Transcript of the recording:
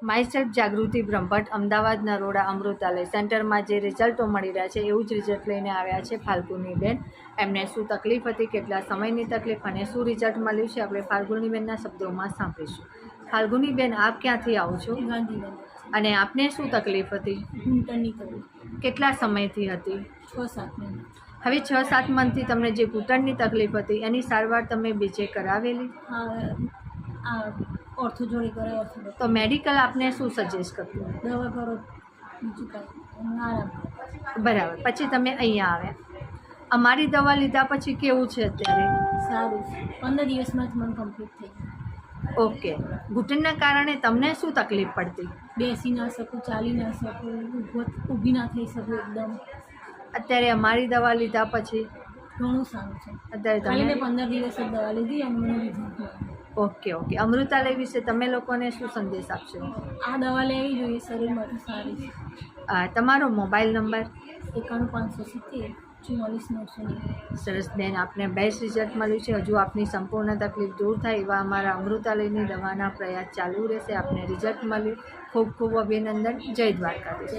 Myself જાગૃતિ બ્રહ્મભટ્ટ, અમદાવાદ નરોડા અમૃતાલય સેન્ટરમાં જે રિઝલ્ટો મળી રહ્યા છે એવું જ રિઝલ્ટ લઈને આવ્યા છે ફાલ્ગુનીબેન. એમને શું તકલીફ હતી, કેટલા સમયની તકલીફ અને શું રિઝલ્ટ મળ્યું છે આપણે ફાલ્ગુનીબેનના શબ્દોમાં સાંભળીશું. ફાલ્ગુનીબેન, આપ ક્યાંથી આવો છો ગાંધીનગર. અને આપને શું તકલીફ હતી, ઘૂંટણની તકલીફ કેટલા સમયથી હતી? 6-7 મહિના. હવે 6-7 મંથથી તમને જે ઘૂંટણની તકલીફ હતી એની સારવાર તમે બીજે કરાવેલી? આ ઓર્થો જોડે કરે ઓર્થો. તો મેડિકલ આપને શું સજેસ્ટ કરતું? દવા કરો બીજું કાંઈ આરામ. બરાબર, પછી તમે અહીંયા આવ્યા. અમારી દવા લીધા પછી કેવું છે અત્યારે? સારું. 15 દિવસમાં જ મને કમ્પ્લીટ થઈ ગયું. ઓકે. ઘૂંટણના કારણે તમને શું તકલીફ પડતી? બેસી ના શકું, ચાલી ના શકું, ઊભી ના થઈ શકું એકદમ. અત્યારે અમારી દવા લીધા પછી ઘણું સારું છે. અત્યારે ખાલી મેં તમે 15 દિવસ જ દવા લીધી અને મને રિઝલ્ટ મળ્યું. ઓકે. અમૃતાલય વિશે તમે લોકોને શું સંદેશ આપશો? આ દવા લેવી જોઈએ, શરીર માટે સારી છે. તમારો મોબાઈલ નંબર? 91 570 44 990. સરસ બેન, આપને બેસ્ટ રિઝલ્ટ મળ્યું છે. હજુ આપની સંપૂર્ણ તકલીફ દૂર થાય એવા અમારા અમૃતાલયની દવાના પ્રયાસ ચાલુ રહેશે. આપને રિઝલ્ટ મળ્યું. ખૂબ ખૂબ અભિનંદન. જય દ્વારકાધીશ.